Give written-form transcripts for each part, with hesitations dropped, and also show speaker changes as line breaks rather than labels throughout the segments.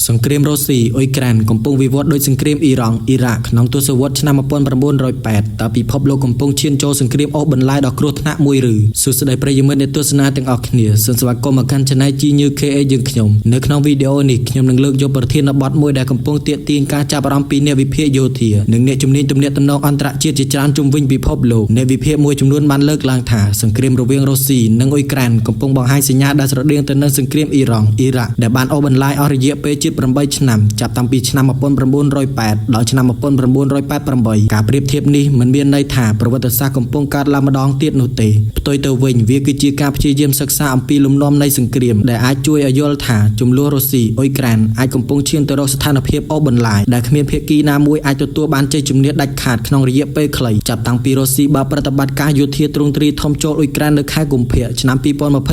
សង្គ្រាមរុស្ស៊ីអ៊ុយក្រែនកំពុងវិវត្តដោយសង្គ្រាមអ៊ីរ៉ង់អ៊ីរ៉ាក់ក្នុងទសវត្សរ៍ឆ្នាំ1908តើពិភពលោកកំពុងឈានចូលសង្គ្រាមអូសបន្លាយដ៏គ្រោះថ្នាក់មួយឬសួស្តីប្រិយមិត្តអ្នកទស្សនាទាំងអស់គ្នាសូមស្វាគមន៍មកកាន់ Channel GNewKA យើងខ្ញុំនៅក្នុងវីដេអូនេះខ្ញុំនឹងលើកយកប្រធានបទមួយដែលកំពុងទាក់ទាញការចាប់អារម្មណ៍ពីអ្នកវិភាគយោធានិងអ្នកជំនាញទំនាក់ទំនងអន្តរជាតិជាច្រើនជុំវិញពិភពលោកអ្នកវិភាគមួយចំនួនបានលើកឡើងថាសង្គ្រាមរវាងរុស្ស៊ីនិងអ៊ុយក្រែនកំពុងបង្ហាញសញ្ញាដែលស្រដៀងទៅនឹងសង្គ្រាមអ៊ីរ៉ង់អ៊ីរ៉ាក់ដែលបានអូសបន្លាយអស់រយៈពេលជិត8ឆ្នាំចាប់តាំងពីឆ្នាំ1908ដល់ឆ្នាំ1988ការប្រៀបធៀបនេះមិនមានន័យថាប្រវត្តិសាស្ត្រកំពុងកើតឡើងម្ដងទៀតនោះទេផ្ទុយទៅវិញវាគឺជាការព្យាយាមសិក្សាអំពីលំនាំនៃសង្គ្រាមដែលអាចជួយឲ្យយល់ថាជម្លោះរុស្ស៊ីអ៊ុយក្រែនអាចកំពុងឈានទៅរកស្ថានភាពអូសបន្លាយដែលគ្មានភាគីណាមួយអាចទទួលបានជ័យជំនះដាច់ខាតក្នុងរយៈពេលខ្លីចាប់តាំងពីរុស្ស៊ីបើកប្រតិបត្តិការយោធាទ្រង់ទ្រីធំចូលអ៊ុយក្រែននៅខែកុម្ភៈឆ្នាំ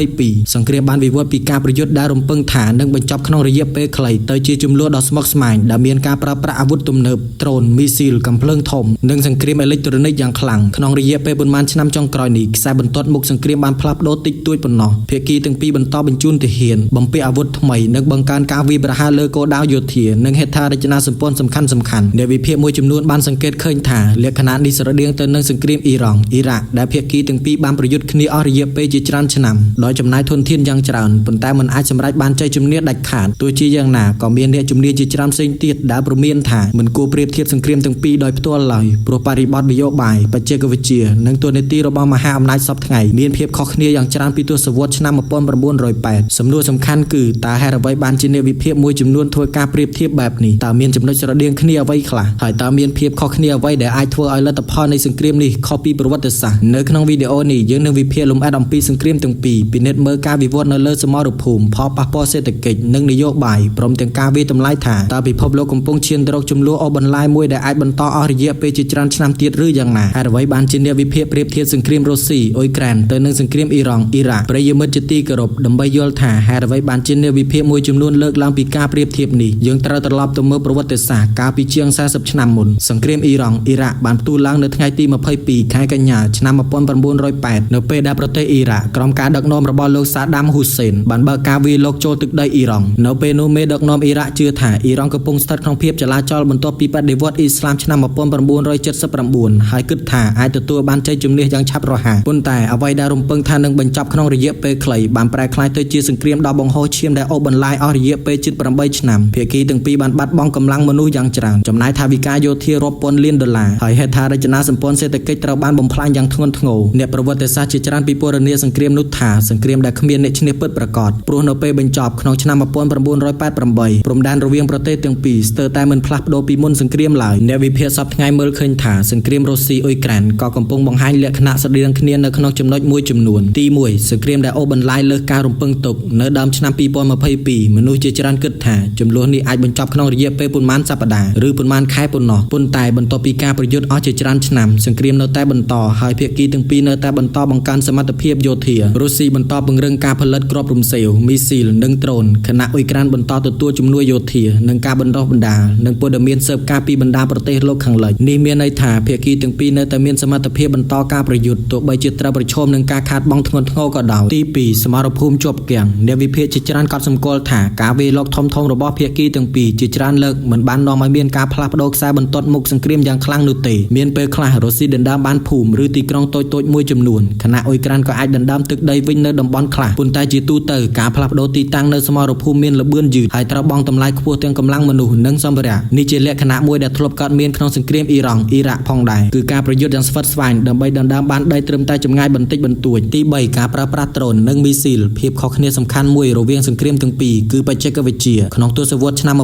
2022សង្គ្រាមបានវិវត្តពីការប្រយុទ្ធដែលរំពឹងថានឹងបញ្ចប់ក្នុងរយៈពេលខ្លីទៅជាជម្លោះដ៏ស្មុគស្មាញដែលមានការប្រើប្រាស់អាវុធទំនើបដ្រូនមីស៊ីលកាំភ្លើងធំនិងសង្គ្រាមអេឡិចត្រូនិកយ៉ាងខ្លាំងក្នុងរយៈពេលប៉ុន្មានឆ្នាំចុងក្រោយនេះខ្សែបន្ទាត់មុខសង្គ្រាមបានផ្លាស់ប្ដូរតិចតួចប៉ុណ្ណោះភាគីទាំងពីរបន្តបញ្ជូនទាហានបំពាក់អាវុធថ្មីនិងបង្កើនការវាយប្រហារលើគោលដៅយោធានិងហេដ្ឋារចនាសម្ព័ន្ធសំខាន់ៗអ្នកវិភាគមួយចំនួនបានសង្កេតឃើញថាលក្ខណៈនេះស្រដៀងទៅនឹងសង្គ្រាមអ៊ីរ៉ង់អ៊ីរ៉ាក់ដែលភាគីទាំងពីរបានប្រយុទ្ធគ្នាអស់រយៈពេលជាច្រើនឆ្នាំដោយចំណាយធនធានយ៉ាងច្រើនប៉ុន្តែមិនអាចសម្រេចបានជ័យជំនះដាច់ខាតទោះជាយ៉ាងណាក៏មានអ្នកជំនាញជាច្រើនផ្សេងទៀតដែលព្រមានថាមិនគួរប្រៀបធៀបសង្គ្រាមទាំងពីរដោយផ្ទាល់ឡើយព្រោះបរិបទនយោបាយបច្ចេកវិទ្យានិងតួនាទីរបស់មហាអំណាចសពថ្ងៃមានភាពខុសគ្នាយ៉ាងច្រើនពីទសវត្សរ៍ឆ្នាំ1908សំណួរសំខាន់គឺតើហេតុអ្វីបានជាអ្នកវិភាគមួយចំនួនធ្វើការប្រៀបធៀបបែបនេះតើមានចំណុចស្រដៀងគ្នាអ្វីខ្លះហើយតើមានភាពខុសគ្នាអ្វីដែលអាចធ្វើឲ្យលទ្ធផលនៃសង្គ្រាមនេះខុសពីប្រវត្តិសាស្ត្រនៅក្នុងវីដេអូនេះយើងនឹងវិភាគលម្អិតអំពីសង្គ្រាមទាំងពីរពិនិត្យមើលការវិវត្តនៅលើសមរភូមិផលប៉ះពាល់សេដ្ឋកិច្ចនិងនយោបាយព្រមទាំងការវាយតម្លៃថាតើពិភពលោកកំពុងឈានទៅរកជម្លោះអូសបន្លាយមួយដែលអាចបន្តអស់រយៈពេលជាច្រើនឆ្នាំទៀតឬយ៉ាងណាហេតុអ្វីបានជាអ្នកវិភាគប្រៀបធៀបសង្គ្រាមរុស្ស៊ីអ៊ុយក្រែនទៅនឹងសង្គ្រាមអ៊ីរ៉ង់អ៊ីរ៉ាក់ប្រិយមិត្តជាទីគោរពដើម្បីយល់ថាហេតុអ្វីបានជាអ្នកវិភាគមួយចំនួនលើកឡើងពីការប្រៀបធៀបនេះយើងត្រូវត្រឡប់ទៅមើលប្រវត្តិសាស្ត្រកាលពីជាង40ឆ្នាំមុនសង្គ្រាមអ៊ីរ៉ង់អ៊ីរ៉ាក់បានផ្ទុះឡើងនៅថ្ងៃទី22ខែកញ្ញាឆ្នាំ1908នៅពេលដែលប្រទេសអ៊ីរ៉ាក់ក្រោមការដឹកនាំរបស់លោកសាដាមហ៊ូសេនបានបើកការវាយលុកចូលទឹកដីអ៊ីរ៉ង់នៅពេលនោះមេដឹកនាំអ៊ីរ៉ាក់ជឿថាអ៊ីរ៉ង់កំពុងស្ថិតក្នុងភាពចលាចលបន្ទាប់ពីបដិវត្តន៍អ៊ីស្លាមឆ្នាំ1979ហើយគិតថាអាចទទួលបានជ័យជំនះយ៉ាងឆាប់រហ័សប៉ុន្តែអ្វីដែលរំពឹងថានឹងបញ្ចប់ក្នុងរយៈពេលខ្លីបានប្រែក្លាយទៅជាសង្គ្រាមដ៏បង្ហូរឈាមដែលអូសបន្លាយអស់រយៈពេលជិត8ឆ្នាំភាគីទាំងពីរបានបាត់បង់កម្លាំងមនុស្សយ៉ាងច្រើនចំណាយថវិកាយោធារាប់ពាន់លានដុល្លារហើយហេដ្ឋារចនាសម្ព័ន្ធសេដ្ឋកិច្ចត្រូវបានបំផ្លាញយ៉ាងធ្ងន់ធ្ងរអ្នកប្រវត្តិសាស្ត្រជាច្រើនពិពណ៌នាសង្គ្រាមនោះថាសង្គ្រាមដែលគ្មានអ្នកឈ្នះពិតប្រាកដព្រោះនៅពេលបញ្ចប់ក្នុងឆ្នាំ1988ព្រំដែនរវាងប្រទេសទាំងពីរស្ទើរតែមិនផ្លាស់ប្ដូរពីមុនសង្គ្រាមឡើយអ្នកវិភាគសពថ្ងៃមើលឃើញថាសង្គ្រាមរុស្ស៊ីអ៊ុយក្រែនក៏កំពុងបង្ហាញលក្ខណៈស្រដៀងគ្នានៅក្នុងចំណុចមួយចំនួនទី1សង្គ្រាមដែលអូសបន្លាយលើសការរំពឹងទុកនៅដើមឆ្នាំ2022មនុស្សជាច្រើនគិតថាចំនួននេះអាចបញ្ចប់ក្នុងរយៈពេលប៉ុន្មានសប្តាហ៍ឬប៉ុន្មានខែប៉ុណ្ណោះប៉ុន្តែបន្ទាប់ពីការប្រយុទ្ធអស់ជាច្រើនឆ្នាំសង្គ្រាមនៅតែបន្តហើយភាគីទាំងពីរនៅតែបន្តបង្កើនសមត្ថភាពយោធារុស្ស៊ីបន្តពង្រឹងការផលិតគ្រាប់រំសេវមីស៊ីលនិងដ្រូនខណៈអ៊ុយក្រែនបន្តទទួលជំនួយយោធានិងការបណ្ដុះបណ្ដាលនិងព័ត៌មានស៊ើបការពីបណ្ដាប្រទេសលោកខាងលិចនេះមានន័យថាភាគីទាំងពីរនៅតែមានសមត្ថភាពបន្តការប្រយុទ្ធទោះបីជាត្រូវប្រឈមនឹងការខាតបង់ធ្ងន់ធ្ងរក៏ដោយទី2សមរភូមិជាប់គាំងអ្នកវិភាគជាច្រើនកត់សម្គាល់ថាការវាយលុកធំៗរបស់ភាគីទាំងពីរជាច្រើនលើកមិនបាននាំឲ្យមានការផ្លាស់ប្ដូរខ្សែបន្ទាត់មុខសង្គ្រាមយ៉ាងខ្លាំងនោះទេមានពេលខ្លះរុស្ស៊ីដណ្ដើមបានភូមិឬទីក្រុងតូចៗមួយចំនួនខណៈអ៊ុយក្រែនក៏អាចដណ្ដើមទឹកដីវិញនៅតំបន់ខ្លះប៉ុន្តែជាទូទៅការផ្លាស់ប្ដូរទីតាំងនៅសមរភូមិមានល្បឿនយឺតហើយត្រូវបង់តម្លៃខ្ពស់ទាំងកម្លាំងមនុស្សនិងសម្ភារៈនេះជាលក្ខណៈមួយដែលធ្លាប់កើតមានក្នុងសង្គ្រាមអ៊ីរ៉ង់អ៊ីរ៉ាក់ផងដែរគឺការប្រយុទ្ធយ៉ាងស្វិតស្វាញដើម្បីដណ្ដើមបានដីត្រឹមតែចម្ងាយបន្តិចបន្តួចទី3ការប្រើប្រាស់ដ្រូននិងមីស៊ីលភាពខុសគ្នាសំខាន់មួយរវាងសង្គ្រាមទាំងពីរគឺបច្ចេកវិទ្យាក្នុងទសវត្សរ៍ឆ្នាំ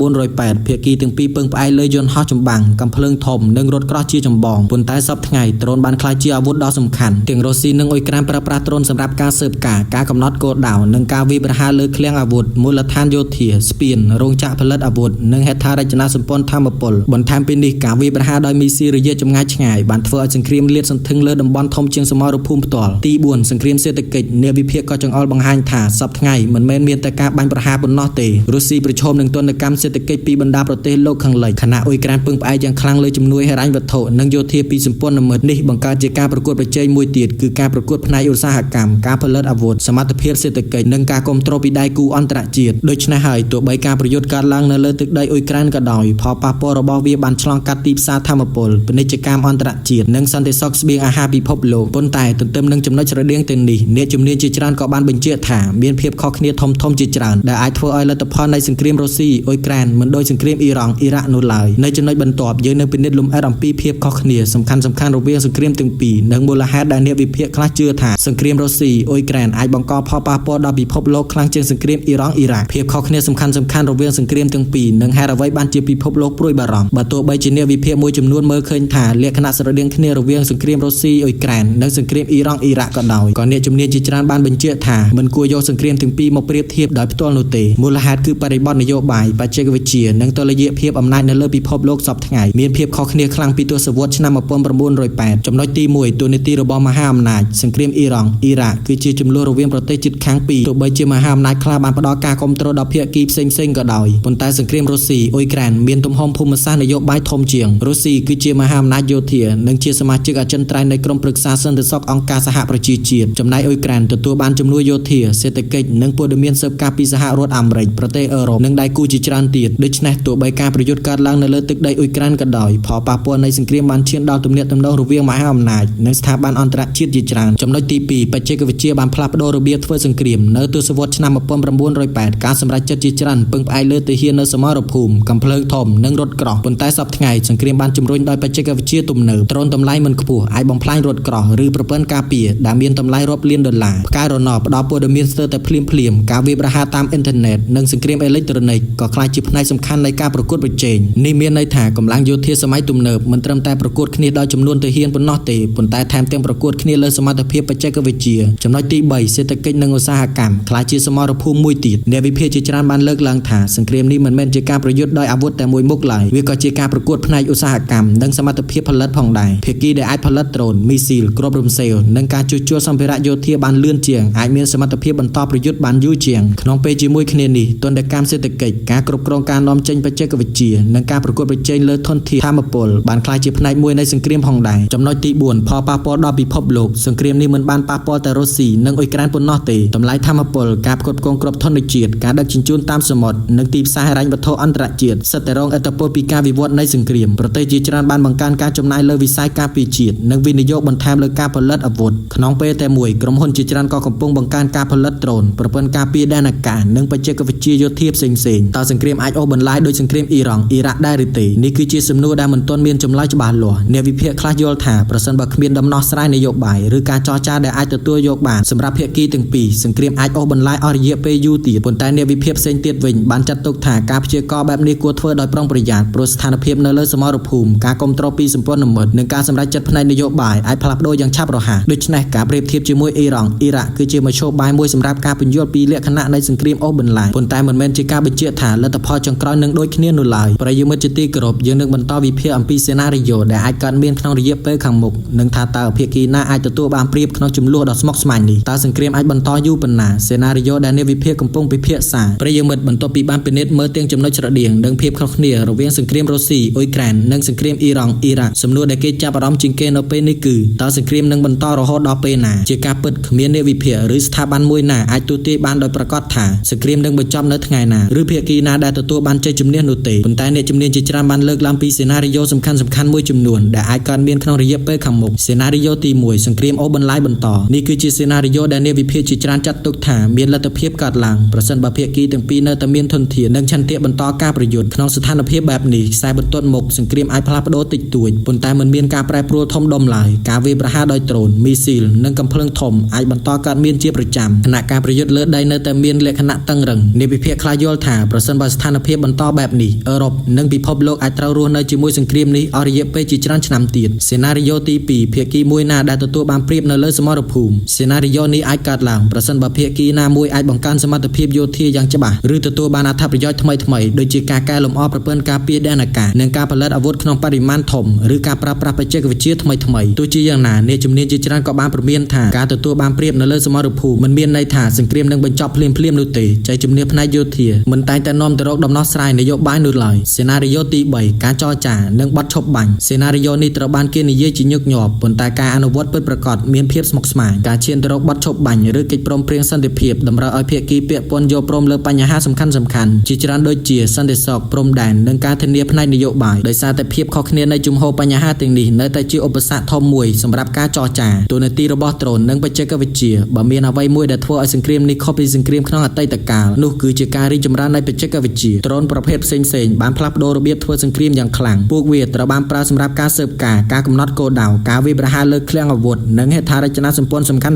1908ភាគីទាំងពីរពឹងផ្អែកលើយន្តហោះចម្បាំងកាំភ្លើងធំនិងរថក្រោះជាចម្បងប៉ុន្តែសប្តាហ៍ថ្ងៃដ្រូនបានក្លាយជាអាវុធដ៏សំខាន់ទាំងរុស្ស៊ីនិងអ៊ុយក្រែនប្រើប្រាស់ដ្រូនសម្រាប់ការស៊ើបការកំណត់គោលដៅនិងការវាយប្រហារលើឃ្លាំងអាវុធមូលដ្ឋានយោធាស្ពានរោងចក្រផលិតអាវុធនិងហេដ្ឋារចនាសម្ព័ន្ធថាមពលបន្ថែមពីនេះការវាយប្រហារដោយមីស៊ីលរយៈចម្ងាយឆ្ងាយបានធ្វើឲ្យសង្គ្រាមលាតសន្ធឹងលើតំបន់ធំជាងសមរភូមិផ្ទាល់ទី4សង្គ្រាមសេដ្ឋកិច្ចអ្នកវិភាគក៏ចង្អុលបង្ហាញថាសប្តាហ៍ថ្ងៃមិនមែនមានតែការបាញ់ប្រហារប៉ុណ្ណោះទេរុស្ស៊ីប្រឈមនឹងទណ្ឌកម្មសេដ្ឋកិច្ចពីបណ្ដាប្រទេសលោកខាងលិចខណៈអ៊ុយក្រែនពឹងផ្អែកយ៉ាងខ្លាំងលើជំនួយហិរញ្ញវត្ថុនិងយោធាពីសម្ព័ន្ធមិត្តនេះបង្កើតជាការប្រកួតប្រជែងមួយទៀតគឺការប្រកួតផ្នែកឧស្សាហកម្មការផលិតអាវុធសមត្ថភាពសេដ្ឋកិច្ចនិងការគាំទ្រពីដៃគូអន្តរជាតិដូច្នេះហើយទោះ ទោះបីការប្រយុទ្ធកើតឡើងនៅលើទឹកដីអ៊ុយក្រែនក៏ដោយផលប៉ះពាល់របស់វាបានឆ្លងកាត់ទីផ្សារថាមពលពាណិជ្ជកម្មអន្តរជាតិនិងសន្តិសុខស្បៀងអាហារពិភពលោកប៉ុន្តែទន្ទឹមនឹងចំណុចស្រដៀងទាំងនេះអ្នកជំនាញជាច្រើនក៏បានបញ្ជាក់ថាមានភាពខុសគ្នាធំៗជាច្រើនដែលអាចធ្វើឲ្យលទ្ធផលនៃសង្គ្រាមរុស្ស៊ីអ៊ុយក្រែនមិនដូចសង្គ្រាមអ៊ីរ៉ង់អ៊ីរ៉ាក់នោះឡើយនៅចំណុចបន្ទាប់យើងនឹងពិនិត្យលម្អិតអំពីភាពខុសគ្នាសំខាន់ៗរវាងសង្គ្រាមទាំងពីរនិងមូលហេតុដែលអ្នកវិភាគខ្លះជឿថាសង្គ្រាមរុស្ស៊ីអ៊ុយក្រែនអាចបង្កផលប៉ះពាល់ដល់ពិភពលោកខ្លាំងជាងសង្គ្រាមអ៊ីរ៉ង់អ៊ីរ៉ាក់ភាពខុសគ្នាសំខាន់ៗរវាងសង្គ្រាមទាំងពីរនិងហេតុអ្វីបានជាពិភពលោកព្រួយបារម្ភបើទោះបីជាអ្នកវិភាគមួយចំនួនមើលឃើញថាលក្ខណៈស្រដៀងគ្នារវាងសង្គ្រាមរុស្ស៊ីអ៊ុយក្រែននិងសង្គ្រាមអ៊ីរ៉ង់អ៊ីរ៉ាក់ក៏ដោយក៏អ្នកជំនាញជាច្រើនបានបញ្ជាក់ថាមិនគួរយកសង្គ្រាមទាំងពីរមកប្រៀបធៀបដោយផ្ទាល់នោះទេមូលហេតុគឺបរិបទនយោបាយបច្ចេកវិទ្យានិងតុល្យភាពអំណាចនៅលើពិភពលោកសពថ្ងៃមានភាពខុសគ្នាខ្លាំងពីទសវត្សរ៍ឆ្នាំ1908ចំណុចទី1ទូនីតិរបស់មហាអំណាចសង្គ្រាមអ៊ីរ៉ង់អ៊ីរ៉ាក់គឺជាជម្លោះរវាងប្រទេសជិតខាងពីរទោះបីជាមហាអំណាចខ្លះបានផ្ដល់ការគាំទ្រដល់ភាគីផ្សេងៗក៏ដោយប៉ុន្តែសង្គ្រាមរុស្ស៊ីអ៊ុយក្រែនមានទំហំភូមិសាស្ត្រនយោបាយធំជាងរុស្ស៊ីគឺជាមហាអំណាចយោធានិងជាសមាជិកអចិន្ត្រៃយ៍នៃក្រុមប្រឹក្សាសន្តិសុខអង្គការសហប្រជាជាតិចំណែកអ៊ុយក្រែនទទួលបានជំនួយយោធាសេដ្ឋកិច្ចនិងព័ត៌មានស៊ើបការពីសហរដ្ឋអាមេរិកប្រទេសអឺរ៉ុបនិងដៃគូជាច្រើនទៀតដូច្នេះទោះបីការប្រយុទ្ធកើតឡើងនៅលើទឹកដីអ៊ុយក្រែនក៏ដោយផលប៉ះពាល់នៃសង្គ្រាមបានឈានដល់ទំនាក់ទំនងរវាងមហាអំណាចនិងស្ថាប័នអន្តរជាតិជាច្រើនចំណុចទី2បច្ចេកវិទ្យាបានផ្លាស់ប្ដូររបៀបធ្វើសង្គ្រាមនៅទសវត្សរ៍ឆ្នាំ1908ការសម្រេចចិត្តជាច្រើនពឹងផ្អែកលើទាហាននៅសមរភូមិកាំភ្លើងធំនិងរថក្រោះប៉ុន្តែសប្តាហ៍ថ្ងៃសង្គ្រាមបានជំរុញដោយបច្ចេកវិទ្យាទំនើបដ្រូនតម្លៃមិនខ្ពស់អាចបំផ្លាញរថក្រោះឬប្រព័ន្ធការពារដែលមានតម្លៃរាប់លានដុល្លារផ្កាយរណបផ្ដល់ព័ត៌មានស្ទើរតែភ្លាមការវាយប្រហារតាមអ៊ីនធឺណិតនិងសង្គ្រាមអេឡិចត្រូនិកក៏ក្លាយជាផ្នែកសំខាន់នៃការប្រកួតប្រជែងនេះមានន័យថាកម្លាំងយោធាសម័យទំនើបមិនត្រឹមតែប្រកួតគ្នាដោយចំនួនទាហានប៉ុណ្ណោះទេប៉ុន្តែថែមទាំងប្រកួតគ្នាលើសមត្ថភាពបច្ចេកវិទ្យាចំណុចទី3សេដ្ឋកិច្ចនិងឧស្សាហកម្មក្លាយជាសមរភូមិមួយទៀតអ្នកវិភាគជាច្រើនបានលើកឡើងថាសង្គ្រាមនេះមិនមែនជាការប្រយុទ្ធដោយអាវុធតែមួយមុខឡើយវាក៏ជាការប្រកួតផ្នែកឧស្សាហកម្មនិងសមត្ថភាពផលិតផងដែរភាគីដែលអាចផលិតដ្រូនមីស៊ីលគ្រាប់រំសេវនិងការជួសជុលសម្ភារៈយោធាបានលឿនជាងអាចមានសមត្ថភាពបន្តប្រយុទ្ធបានយូរជាងក្នុងពេលជាមួយគ្នានេះទណ្ឌកម្មសេដ្ឋកិច្ចការគ្រប់គ្រងការនាំចេញបច្ចេកវិទ្យានិងការប្រកួតប្រជែងលើធនធានថាមពលបានក្លាយជាផ្នែកមួយនៃសង្គ្រាមផងដែរចំណុចទី4ផលប៉ះពាល់ដល់ពិភពលោកសង្គ្រាមនេះមិនបានប៉ះពាល់តែរុស្ស៊ីនិងអ៊ុយក្រែនប៉ុណ្ណោះទេតម្លៃថាមពលការផ្គត់ផ្គង់គ្រាប់ធនជាតិការដឹកជញ្ជូនតាមសមុទ្រនិងទីផ្សារហិរញ្ញវត្ថុអន្តរជាតិសិតតែរងឥទ្ធិពលពីការវិវត្តនៃសង្គ្រាមប្រទេសជាច្រើនបានបង្កើនការចំណាយលើវិស័យការពារជាតិនិងវិនិយោគបន្ថែមលើការផលិតអាវុធក្នុងពេលតែមួយក្រុមហ៊ុនជាច្រើនក៏កំពុងបង្កើនការផលិតដ្រូនប្រព័ន្ធការពារដែនអាកាសនិងបច្ចេកវិទ្យាយោធាផ្សេងៗតើសង្គ្រាមអាចអូសបន្លាយដោយសង្គ្រាមអ៊ីរ៉ង់អ៊ីរ៉ាក់ដែរឬទេនេះគឺជាសំណួរដែលមិនទាន់មានចម្លើយច្បាស់លាស់អ្នកវិភាគខ្លះយល់ថាប្រសិនបើគ្មានដំណោះស្រាយនយោបាយឬការចរចាដែលអាចទទួលយកបានសម្រាប់ភាគីទាំងពីរសង្គ្រាមអាចអូសបន្លាយអស់រយៈពេលយូរទៀតប៉ុន្តែអ្នកវិភាគផ្សេងទៀតវិញបានចាត់ទុកថាការព្យាករណ៍បែបនេះគួរធ្វើដោយប្រុងប្រយ័ត្នព្រោះស្ថានភាពនៅលើសមរភូមិការគ្រប់គ្រងពីសម្ព័ន្ធមិត្តនិងការសម្រេចចិត្តផ្នែកនយោបាយអាចផ្លាស់ប្ដូរយ៉ាងឆាប់រហ័សដូច្នេះការប្រៀបធៀបជាមួយអ៊ីរ៉ង់អ៊ីរ៉ាក់គឺជាមធ្យោបាយមួយសម្រាប់ការពន្យល់ពីលក្ខណៈនៃសង្គ្រាមអូសបន្លាយប៉ុន្តែមិនមែនជាការបញ្ជាក់ថាលទ្ធផលចុងក្រោយនឹងដូចគ្នានោះឡើយប្រិយមិត្តជាទីគោរពយើងនឹងបន្តវិភាគអំពីសេណារីយ៉ូដែលអាចកើតមានក្នុងរយៈពេលខាងមុខនិងថាតើភាគីណាអាចទទួលបានប្រៀបក្នុងចំនួនដ៏ស្មុគស្មាញនេះតើសង្គ្រាមអាចបន្តយូរប៉ុណ្ណាសេណារីយ៉ូដែលអ្នកវិភាគកំពុងពិភាក្សាប្រិយមិត្តបន្ទាប់ពីបានពិនិត្យមើលទាំងចំណុចស្រដៀងនិងភាពខុសគ្នារវាងសង្គ្រាមរុស្ស៊ីអ៊ុយក្រែននិងសង្គ្រាមអ៊ីរ៉ង់អ៊ីរ៉ាក់សំណួរដែលគេចាប់អារម្មណ៍ជាងគេនៅពេលនេះគឺតើសង្គ្រាមនឹងបន្តរហូតដល់ពេលណាជាការពិតគ្មានអ្នកវិភាគឬស្ថាប័នមួយណាអាចទូទាយបានដោយប្រកាសថាសង្គ្រាមនឹងបញ្ចប់នៅថ្ងៃណាឬភាគីណាដែលទទួលបានជ័យជំនះនោះទេប៉ុន្តែអ្នកជំនាញជាច្រើនបានលើកឡើងពីសេណារីយ៉ូសំខាន់ៗមួយចំនួនដែលអាចកើតមានក្នុងរយៈពេលខាងមុខសេណារីយ៉ូទី1សង្គ្រាមអូសបន្លាយបន្តនេះគឺជាសេណារីយ៉ូដែលអ្នកវិភាគជាច្រើនចាត់ទុកថាមានលទ្ធភាពកើតឡើងប្រសិនបើភាគីទាំងពីរនៅតែមានធនធាននិងឆន្ទៈបន្តការប្រយុទ្ធក្នុងស្ថានភាពបែបនេះខ្សែបន្ទាត់មុខសង្គ្រាមអាចផ្លាស់ប្ដូរតិចតួចប៉ុន្តែមិនមានការប្រែប្រួលធំដុំឡើយការវាយប្រហារដោយដ្រូនមីស៊ីលនិងកាំភ្លើងធំអាចបន្តកើតមានជាប្រចាំខណៈការប្រយុទ្ធលើដីនៅតែមានលក្ខណៈតឹងរឹងអ្នកវិភាគខ្លះយល់ថាប្រសិនបើស្ថានភាពបន្តបែបនេះអឺរ៉ុបនិងពិភពលោកអាចត្រូវរស់នៅជាមួយសង្គ្រាមនេះអស់រយៈពេលជាច្រើនឆ្នាំទៀតសេណារីយ៉ូទី2ភាគីមួយណាដែលទទួលបានប្រៀបនៅលើសមរភូមិសេណារីយ៉ូនេះអាចកើតឡើងប្រសិនបើភាគីណាមួយអាចបង្កើនសមត្ថភាពយោធាយ៉ាងច្បាស់ឬទទួលបានអត្ថប្រយោជន៍ថ្មីៗដូចជាការកែលម្អប្រព័ន្ធការពារដែនអាកាសនិងការផលិតអាវុធក្នុងបរិមាណធំឬការប្រើប្រាស់បច្ចេកវិទ្យាថ្មីៗទោះជាយ៉ាងណាអ្នកជំនាញជាច្រើនក៏បានព្រមានថាការទទួលបានប្រៀបនៅលើសមរភូមិមិនមានន័យថាសង្គ្រាមនឹងបញ្ចប់ភ្លាមៗនោះទេជ័យជំនះផ្នែកយោធាមិនតែងតែនាំទៅរកដំណោះស្រាយនយោបាយនោះឡើយសេណារីយ៉ូទី3ការចរចានិងបទឈប់បាញ់សេណារីយ៉ូនេះត្រូវបានគេនិយាយជាញឹកញាប់ប៉ុន្តែការអនុវត្តពិតប្រាកដមានភាពស្មុគស្មាញការឈានទៅរកបទឈប់បាញ់ឬកិច្ចព្រមព្រៀងសន្តិភាពតម្រូវឲ្យភាគីពាក់ព័ន្ធយល់ព្រមលើបញ្ហា សំខាន់ជាច្រើនដូចជាសន្តិសុខព្រំដែននិងការធានាផ្នែកនយោបាយដោយសារតែភាពខុសគ្នានៃជំហរបញ្ហាទាំងនេះនៅតែជាឧបសគ្គធំមួយសម្រាប់ការចរចាទូនាទីរបស់ដ្រូននិងបច្ចេកវិទ្យាបើមានអ្វីមួយដែលធ្វើឲ្យសង្គ្រាមនេះខុសពីសង្គ្រាមក្នុងអតីតកាលនោះគឺជាការរីកចម្រើននៃបច្ចេកវិទ្យាដ្រូនប្រភេទផ្សេងៗបានផ្លាស់ប្ដូររបៀបធ្វើសង្គ្រាមយ៉ាងខ្លាំងពួកវាត្រូវបានប្រើសម្រាប់ការស៊ើបការកំណត់គោលដៅការវាយប្រហារលើឃ្លាំងអាវុធនិងហេដ្ឋារចនាសម្ព័ន្ធសំខាន់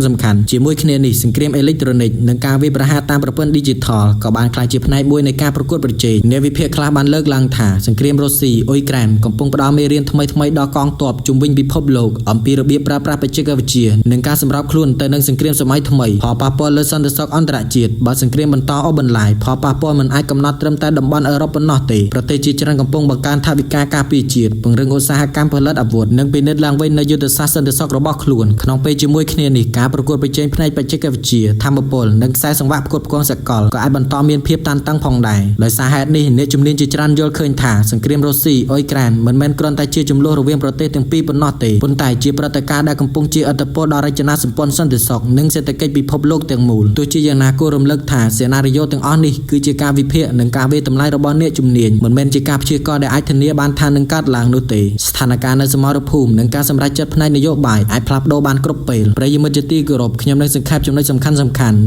ជាមួយគ្នានេះសង្គ្រាមអេឡិចត្រូនិកនិងការវាយប្រហារតាមប្រព័ន្ធ Digital ក៏បានក្លាយជាផ្នែកមួយនៃការប្រកួតប្រជែងអ្នកវិភាគខ្លះបានលើកឡើងថាសង្គ្រាមរុស្ស៊ីអ៊ុយក្រែនកំពុងផ្ដល់មេរៀនថ្មីៗដល់កងទ័ពជុំវិញពិភពលោកអំពីរបៀបប្រើប្រាស់បច្ចេកវិទ្យានិងការសម្របខ្លួនទៅនឹងសង្គ្រាមសម័យថ្មីផលប៉ះពាល់លើសន្តិសុខអន្តរជាតិបើសង្គ្រាមបន្តអូសបន្លាយផលប៉ះពាល់មិនអាចកំណត់ត្រឹមតែតំបន់អឺរ៉ុបប៉ុណ្ណោះទេប្រទេសជាច្រើនកំពុងបង្កើនថវិកាការពារជាតិពង្រឹងឧស្សាហកម្មផលិតអាវុធនិងពិនិត្យឡើងវិញនូវយុទ្ធសាស្ត្រសន្តិសុខរបស់ខ្លួនក្នុងពេលជាមួយគ្នានេះការប្រកួតប្រជែងផ្នែកបច្ចេកវិទ្យាធម្មពលនិងខ្សែសង្វាក់ផ្គត់ផ្គង់សកលក៏អាចបន្តមានភាពតានតឹងផងដែរដោយសារហេតុនេះអ្នកជំនាញជាច្រើនយល់ឃើញថាសង្គ្រាមរុស្ស៊ីអ៊ុយក្រែនមិនមែនគ្រាន់តែជាជម្លោះរវាងប្រទេសទាំងពីរប៉ុណ្ណោះទេប៉ុន្តែជាព្រឹត្តិការណ៍ដែលកំពុងជាឥទ្ធិពលដល់រចនាសម្ព័ន្ធសន្តិសុខនិងសេដ្ឋកិច្ចពិភពលោកទាំងមូលទោះជាយ៉ាងណាគួររំលឹកថាសេណារីយ៉ូទាំងអស់នេះគឺជាការវិភាគនិងការវាយតម្លៃរបស់អ្នកជំនាញមិនមែនជាការព្យាករណ៍ដែលអាចធានាបានថានឹងកើតឡើងនោះទេស្ថានភាពនៅសមរភូមិនិងការសម្រេចចិត្តផ្នែកនយោបាយអាចផ្លាស់ប្ដូរបានគ្រប់ពេលប្រិយមិត្តជាទីគោរពខ្ញុំនឹងសង្ខេបចំណុចសំខាន់ៗ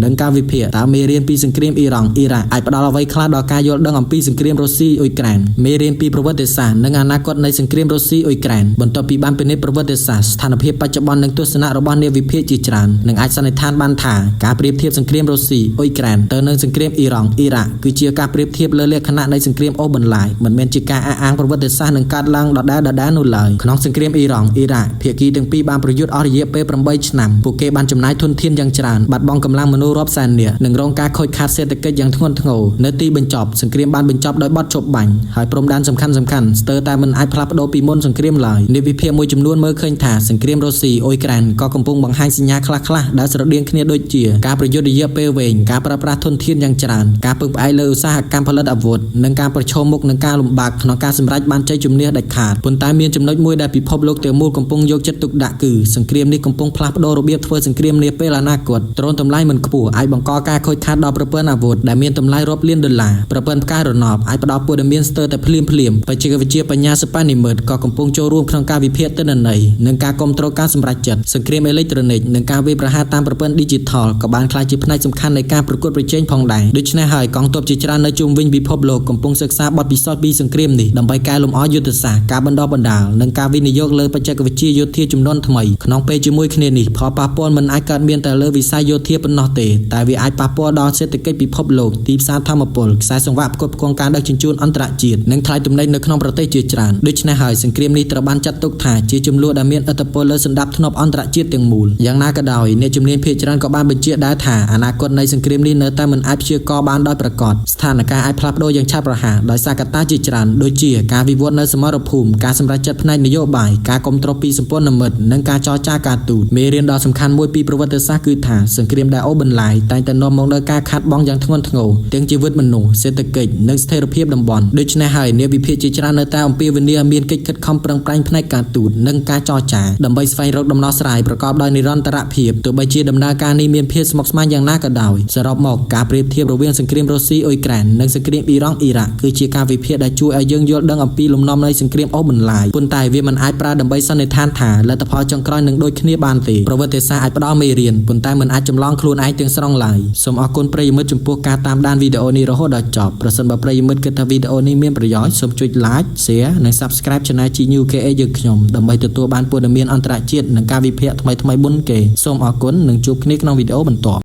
និងការវិភាគតើមេរៀនពីសង្គ្រាមអ៊ីរ៉ង់អ៊ីរ៉ាក់អាចផ្ដល់អ្វីខ្លះដល់ការយល់ដឹងអំពីសង្គ្រាមរុស្ស៊ីអ៊ុយក្រែនមេរៀនពីប្រវត្តិសាស្ត្រនិងអនាគតនៃសង្គ្រាមរុស្ស៊ីអ៊ុយក្រែនបន្ទាប់ពីបានពិនិត្យប្រវត្តិសាស្ត្រស្ថានភាពបច្ចុប្បន្ននិងទស្សនៈរបស់អ្នកវិភាគជាច្រើននឹងអាចសន្និដ្ឋានបានថាការប្រៀបធៀបសង្គ្រាមរុស្ស៊ីអ៊ុយក្រែនទៅនឹងសង្គ្រាមអ៊ីរ៉ង់អ៊ីរ៉ាក់គឺជាការប្រៀបធៀបលើលក្ខណៈនៃសង្គ្រាមអូសបន្លាយមិនមែនជាការអះអាងប្រវត្តិសាស្ត្រនឹងកើតឡើងដដែលនោះឡើយក្នុងសង្គ្រាមអ៊ីរ៉ង់អ៊ីរ៉ាក់ភាគីទាំងពីរបានប្រយុទ្ធអស់រយៈពេល8ឆ្នាំពួកគេបានចំណាយធនធានយ៉ាងច្រើនបាត់បង់កម្លាំងមនុស្សរាប់សែននាក់និងរងការខូចខាតសេដ្ឋកិច្ចយ៉ាងធ្ងន់ធ្ងរនៅទីបញ្ចប់សង្គ្រាមបានបញ្ចប់ដោយបទឈប់បាញ់ហើយព្រំដែនសំខាន់ស្ទើរតែមិនអាចផ្លាស់ប្ដូរពីមុនសង្គ្រាមឡើយអ្នកវិភាគមួយចំនួនមើលឃើញថាសង្គ្រាមរុស្ស៊ីអ៊ុយក្រែនក៏កំពុងបង្ហាញសញ្ញាខ្លះៗដែលស្រដៀងគ្នាដូចជាការប្រយុទ្ធរយៈពេលវែងការប្រើប្រាស់ធនធានយ៉ាងច្រើនការពឹងផ្អែកលើឧស្សាហកម្មផលិតអាវុធនិងការប្រឈមមុខនឹងការលំបាកក្នុងការសម្រេចបានជ័យជំនះដាច់ខាតប៉ុន្តែមានចំណុចមួយដែលពិភពលោកទាំងមូលកំពុងយកចិត្តទុកដាក់គឺសង្គ្រាមនេះកំពុងផ្លាស់ប្ដូររបៀបធ្វើសង្គ្រាមនាពេលអនាគតដ្រូនតម្លៃមិនខ្ពស់អាចបង្កការខូចខាតដល់ប្រព័ន្ធអាវុធដែលមានតម្លៃរាប់លានដុល្លារប្រព័ន្ធផ្កាយរណបអាចផ្ដល់ព័ត៌មានស្ទើរតែភ្លាមបច្ចេកវិទ្យាបញ្ញាសិប្បនិម្មិតក៏កំពុងចូលរួមក្នុងការវិភាគទិន្នន័យនិងការគ្រប់គ្រងការសម្រេចចិត្តសង្គ្រាមអេឡិចត្រូនិកនិងការវាយប្រហារតាមប្រព័ន្ធ Digital ក៏បានក្លាយជាផ្នែកសំខាន់នៃការប្រកួតប្រជែងផងដែរដូច្នេះហើយកងទ័ពជាច្រើននៅជុំវិញពិភពលោកកំពុងសិក្សាបទពិសោធន៍ពីសង្គ្រាមនេះដើម្បីកែលម្អយុទ្ធសាស្ត្រការបណ្ដុះបណ្ដាលនិងការវិនិយោគលើបច្ចេកវិទ្យាយោធាជំនាន់ថ្មីក្នុងពេលជាមួយគ្នានេះផលប៉ះពាល់មិនអាចកើតមានតែលើវិស័យយោធាប៉ុណ្ណោះទេតែវាអាចប៉ះពាល់ដល់សេដ្ឋកិច្ចពិភពលោកទីផ្សារធម្មពលខ្សែសង្វាក់ផ្គត់ផ្គង់ការដឹកជញ្ជូនអន្តរជាតិនិងថ្លៃទំនិញនៅក្នុងប្រទេសជាច្រើនដូច្នេះហើយសង្គ្រាមនេះត្រូវបានចាត់ទុកថាជាជម្លោះដែលមានឥទ្ធិពលលើសន្តិភាពអន្តរជាតិទាំងមូលយ៉ាងណាក៏ដោយអ្នកជំនាញភាគច្រើនក៏បានបញ្ជាក់ដែរថាអនាគតនៃសង្គ្រាមនេះនៅតែមិនអាចព្យាករណ៍បានដោយប្រកបស្ថានភាពអាចផ្លាស់ប្ដូរយ៉ាងឆាប់រហ័សដោយសារកត្តាជាច្រើនដូចជាការវិវត្តនៅសមរភូមិការសម្រេចចិត្តផ្នែកនយោបាយការគ្រប់គ្រងពីសម្ព័ន្ធមិត្តនិងការចរចាការទូតមេរៀនដ៏សំខាន់មួយពីប្រវត្តិសាស្ត្រគឺថាសង្គ្រាមដែលអូសបន្លាយតែងតែនាំមកនូវការខាតបង់យ៉ាងធ្ងន់ធ្ងរទាំងជីវិតមនុស្សសេដ្ឋកិច្ចនិងស្ថិរភាពតំបន់ដូច្នេះហើយអ្នកវិភាគជាច្រើននៅតែអំពាវនាវឲ្យមានកិច្ចខិតខំប្រឹងប្រែងផ្នែកការទូតនិងការចរចាដើម្បីស្វែងរកដំណោះស្រាយប្រកបដោយនិរន្តរភាពទោះបីជាដំណើរការនេះមានភាពស្មុគស្មាញយ៉ាងណាក៏ដោយសរុបមកការប្រៀបធៀបរវាងសង្គ្រាមរុស្ស៊ីអ៊ុយក្រែននិងសង្គ្រាមអ៊ីរ៉ង់អ៊ីរ៉ាក់គឺជាការវិភាគដែលជួយឲ្យយើងយល់ដឹងអំពីលំនាំនៃសង្គ្រាមអូសបន្លាយប៉ុន្តែវាមិនអាចប្រើដើម្បីសន្និដ្ឋានថាលទ្ធផលចុងក្រោយនឹងដូចគ្នាបានទេប្រវត្តិសាស្ត្រអាចផ្ដល់មេរៀនប៉ុន្តែមិនអាចចម្លងខ្លួនឯងទាំងស្រុងឡើយសូមអរគុណប្រិយមិត្តចំពោះការតាមដានវីដេអូនេះរហូតដល់ចប់ប្រសិនបើប្រិយមិត្តគិតថាវីដេអូនេះមានប្រយោជន៍សូមចុច like share និង subscribe Channel GNewKA យើងខ្ញុំដើម្បីទទួលបានព័ត៌មានអន្តរជាតិនិងការវិភាគថ្មីៗមុនគេសូមអរគុណនិងជួបគ្នាក្នុងវីដេអូបន្ទាប់